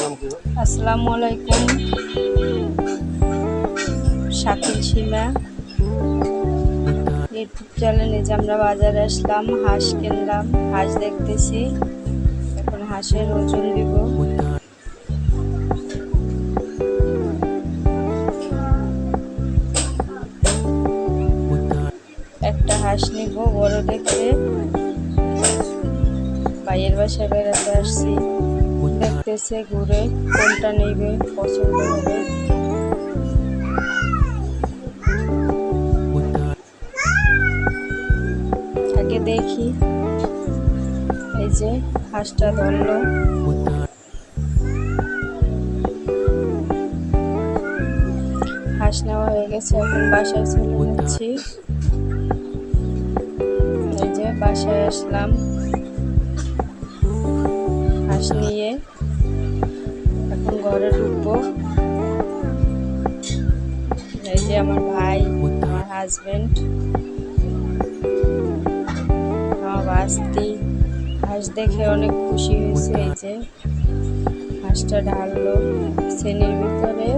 আসসালামু আলাইকুম। শাকিল সীমা ইউটিউব চ্যানেলে যে আমরা বাজারে আসলাম, হাঁস কিনলাম, হাঁস দেখতেছি। এখন হাঁসের ওজন দিব। একটা হাঁস নিব বড় দেখে। ভাইয়ের বাসায় বেড়াতে আসছি, দেখতেছে ঘুরে কোনটা নেবে, পছন্দ হবে। আগে দেখি। এই যে হাঁসটা ধরলো, হাঁস নেওয়া হয়ে গেছে। এখন বাসায় চলে যাচ্ছি। এই যে বাসায় আসলাম হাঁস নিয়ে। এখন ঘরে ঢুকবো। এই যে আমার ভাই, আমার হাজবেন্ড, আমার বাস্তি। হাঁস দেখে অনেক খুশি হয়েছে। এই যে হাঁসটা ঢাললো শ্রেণীর ভিতরে,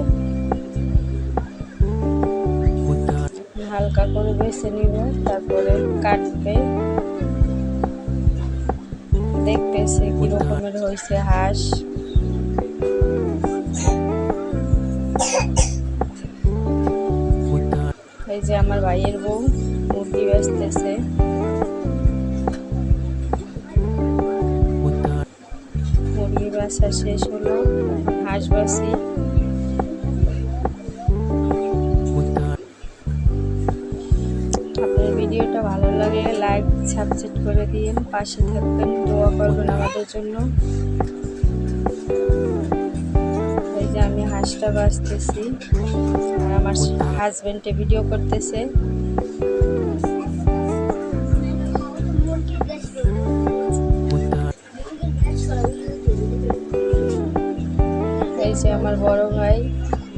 হালকা করে বেছে নিব, তারপরে কাটবে। দেখতেছে কি রকমের হয়েছে হাঁস। এই যে আমার ভাইয়ের বউ মুরগি বেচতেছে। মুরগি বেচা শেষ হলো, হাঁস বাছি। আপনার ভিডিওটা ভালো লাগলে লাইক সাবস্ক্রাইব করে দিন, পাশে থাকবেন, দোয়া করবেন আমাদের জন্য। এই যে আমি হাঁসটা বাছতেছি আর আমার হাজবেন্ডে ভিডিও করতেছে। এই যে আমার বড় ভাই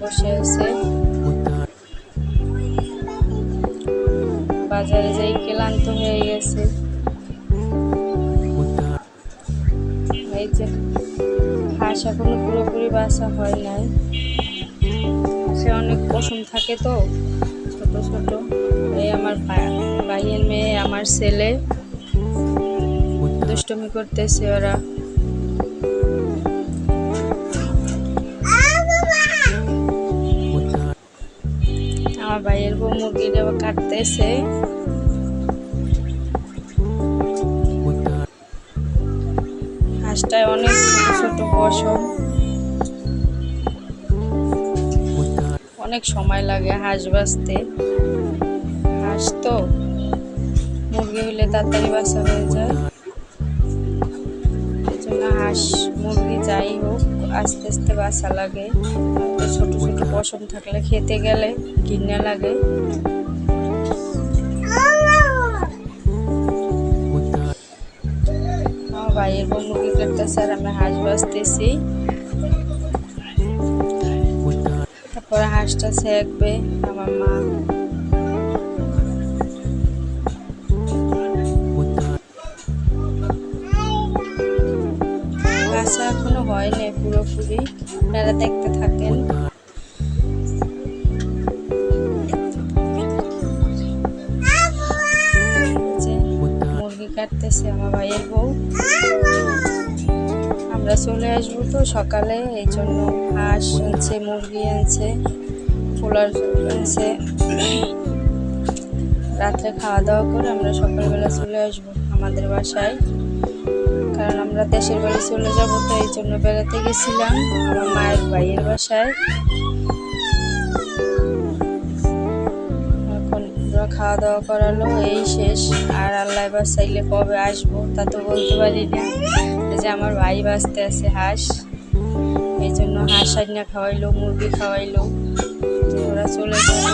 বসে আছে। বাজারে যাই ক্লান্ত হয়ে গেছে। এই যে হাঁস এখনো পুরোপুরি বাছা হয় নাই। হাঁসে অনেক পশম থাকে তো, ছোট ছোট। এই আমার ভাইয়ের মেয়ে, আমার ছেলে দুষ্টুমি করতেছে ওরা। আমার ভাইয়ের বউ মুরগিটা কাটতেছে। হাঁসটায় অনেক ছোট ছোট পশম, অনেক সময় লাগে হাঁস বাছতে। হাঁস তো, মুরগি হইলে তাড়াতাড়ি বাছা হয়ে যায়। এই জন্য হাঁস মুরগি যাই হোক আস্তে আস্তে বাছা লাগে। ছোট ছোট পশম থাকলে খেতে গেলে ঘৃণা লাগে। আমার ভাইয়ের বউ মুরগি কাটতেছে আর আমি হাঁস বাছতেছি। তারপরে হাঁসটা সেঁকবে আমার মা। বাছা এখনো হয়নি পুরোপুরি, আপনারা দেখতে থাকেন। মুরগি কাটতেছে আমার ভাইয়ের বউ। আমরা চলে আসবো তো সকালে, এই জন্য হাঁস আনছে, মুরগি আনছে, পোলার আনছে। রাত্রে খাওয়া দাওয়া করে আমরা সকালবেলা চলে আসবো আমাদের বাসায়, কারণ আমরা দেশের বাড়ি চলে যাব। তো এই জন্য বেড়াতে গেছিলাম আমার মায়ের ভাইয়ের বাসায়। এখন খাওয়া দাওয়া করালো, এই শেষ। আর আল্লাহ বাসাইলে কবে আসবো তা তো বলতে পারি না। যে আমার ভাই বাঁচতে আছে হাঁস, এই জন্য হাঁস আইনা খাওয়াইলো, মুরগি খাওয়াইলো। ওরা চলে যাবে,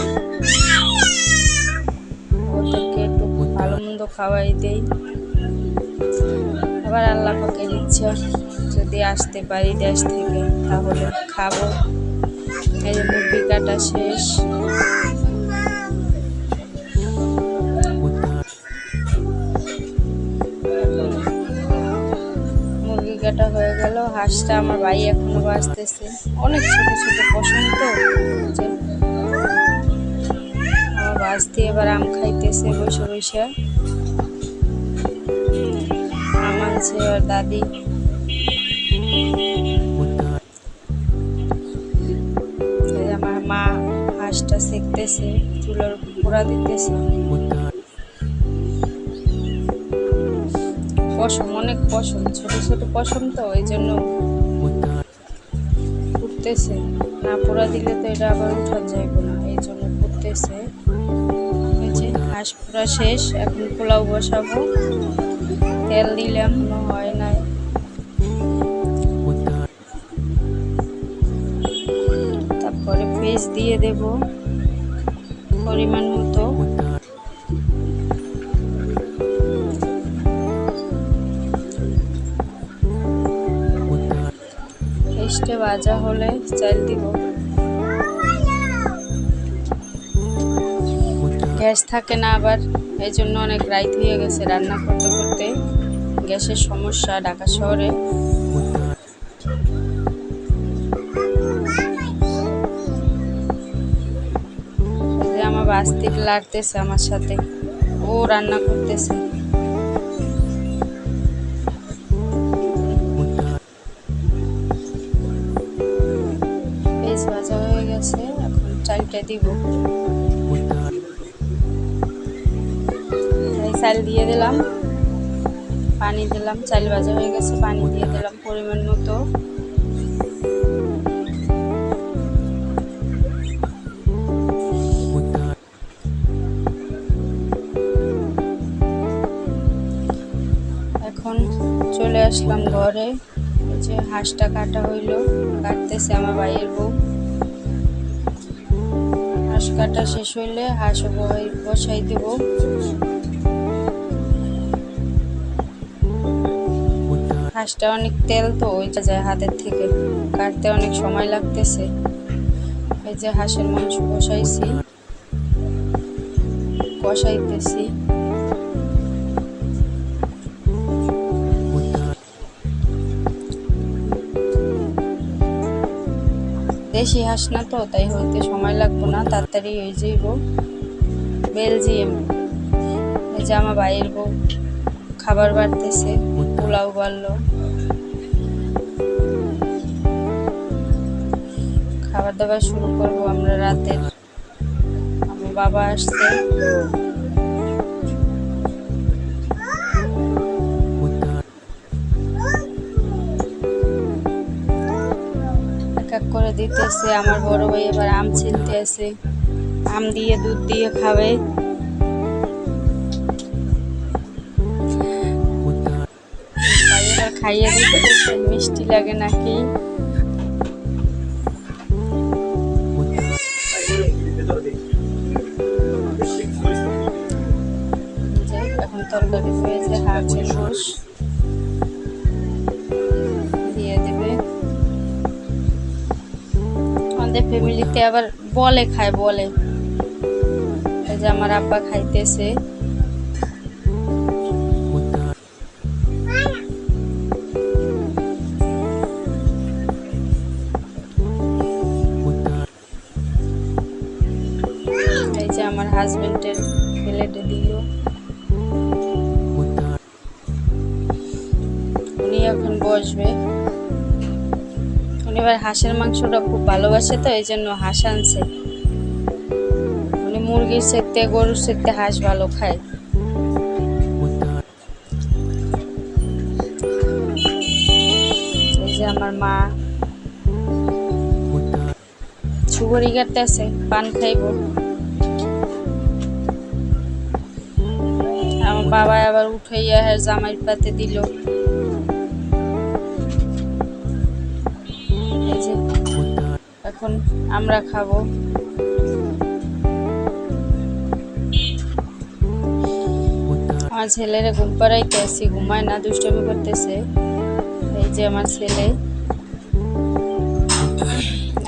ওদেরকে একটু ভালো মন্দ খাওয়াই দেই। আবার আল্লাহ পাকের ইচ্ছা, যদি আসতে পারি দেশ থেকে তাহলে খাবো। এই যে মুরগি কাটা শেষ। কাটা হয়ে গেল। হাঁসটা আমার ভাই এখনো বাঁচতেছে, অনেক ছোট ছোট পশম তো। যে আমার বাঁচতে এবার আম খাইতেছে বসে বসে। আম আনছে আর দাদি। আমার মা হাঁসটা সেঁকতেছে, চুলার পোড়া দিতেছে। পশম, অনেক পশম, ছোট ছোট পশম তো, এই জন্য ফুটতেছে। না পোড়া দিলে তো এটা আবার উঠা যাইব না, এই জন্য ফুটতেছে। হাঁস পোড়া শেষ, এখন পোলাও বসাবো। তেল দিলাম, হয় নাই। তারপরে পেঁয়াজ দিয়ে দেব পরিমাণ মতো। পেঁয়াজটা ভাজা হলে চাল দিব। গ্যাস থাকে না আবার, এই জন্য অনেক রাইত হয়ে গেছে রান্না করতে করতে। গ্যাসের সমস্যা ঢাকা শহরে। আমার বাস্তিক লাগতেছে আমার সাথে, ও রান্না করতেছে। পেঁয়াজ ভাজা হয়ে গেছে, এখন চালটা দিব। চাল দিয়ে দিলাম, পানি দিলাম। চাল ভাজা হয়ে গেছে, পানি দিয়ে দিলাম পরিমাণ মতো। এখন চলে আসলাম ঘরে। যে হাঁসটা কাটা হইলো, কাটতেছে আমার ভাইয়ের বউ। হাঁস কাটা শেষ হইলে হাঁস বসাই দেব। হাঁসটা অনেক তেল তো, ওইটা যায় হাতের থেকে, কাটতে অনেক সময় লাগতেছে। এই যে হাঁসের মাংস বসাইছি, কষাইতেছি। দেশি হাঁস না তো, তাই হইতে সময় লাগবো না, তাড়াতাড়ি হয়ে যাইব। বেলজিয়াম। এই যে আমার ভাইয়ের বউ খাবার বাড়তেছে, পোলাও বাড়লো। খাবার দাবার শুরু করবো আমরা রাতের। আমার বাবা আসছে। এক করে দিতেছে। আমার বড় ভাই এবার আম ছিলতে আছে, আম দিয়ে দুধ দিয়ে খাবে। ভাই এবার খাইয়ে দিতেছে, মিষ্টি লাগে নাকি। এখন তরকারি হয়েছে, হাঁসের গোশ দিয়ে দেবে। আমাদের ফ্যামিলিতে আবার বলে খায়, বলে। এই যে আমার আব্বা খাইতেছে। এই যে আমার হাজবেন্ডের প্লেটে দিল। উনি এখন বসবে। উনি এবার হাঁসের মাংসটা খুব ভালোবাসে তো, এই জন্য হাঁস আনছে। উনি মুরগির সেকতে, গরুর সেকতে হাঁস ভালো খায়। এই যে আমার মা সুগরি কাটতেছে, পান খাইব। আমার বাবা আবার উঠাইয়া জামাই পাতে দিল। এই যে এখন আমরা খাবো। আমার ছেলেরে ঘুম পাড়াইতে আসি, ঘুমায় না, দুষ্টমি করতেছে। এই যে আমার ছেলে,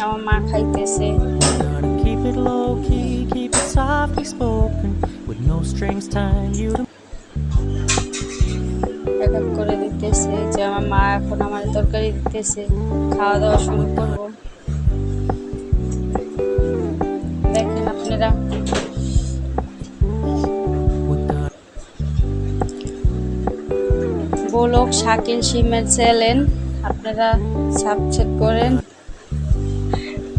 আমার মা খাইতেছে। Keep it low key, keep it softly spoken, with no strings tying you to. এক এক করে দিতেছে। হয়েছে, যে আমার মা এখন আমার তরকারি দিতেছে, খাওয়া দাওয়া শুরু করব। দেখেন আপনারা, গোলক শাকিল সিমের চ্যানেল আপনারা সাবস্ক্রাইব করেন,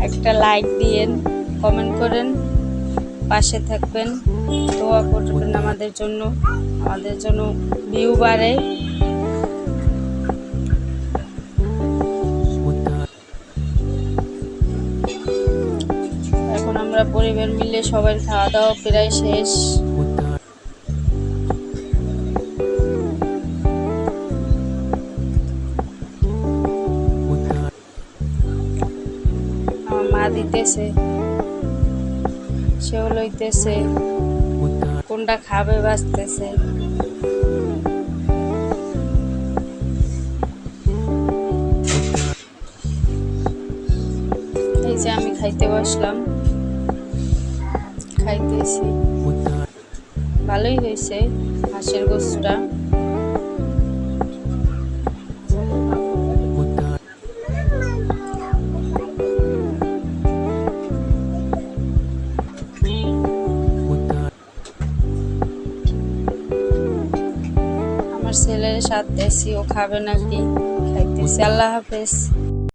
একটা লাইক দিয়েন, কমেন্ট করেন, পাশে থাকবেন, দোয়া করবেন আমাদের জন্য ভিউ বাড়ে। এখন আমরা পরিবার মিলে সবাই খাওয়া দাওয়া প্রায় শেষ। আমার মা দিতেছে, সেও লইতেছে, কোনটা খাবে বাঁচতেছে। এই যে আমি খাইতে বসলাম, খাইতেছি, ভালোই হয়েছে হাঁসের গোশতটা। আমার ছেলের সাথে ও খাবে নাকি, খাইতেছি। আল্লাহ হাফেজ।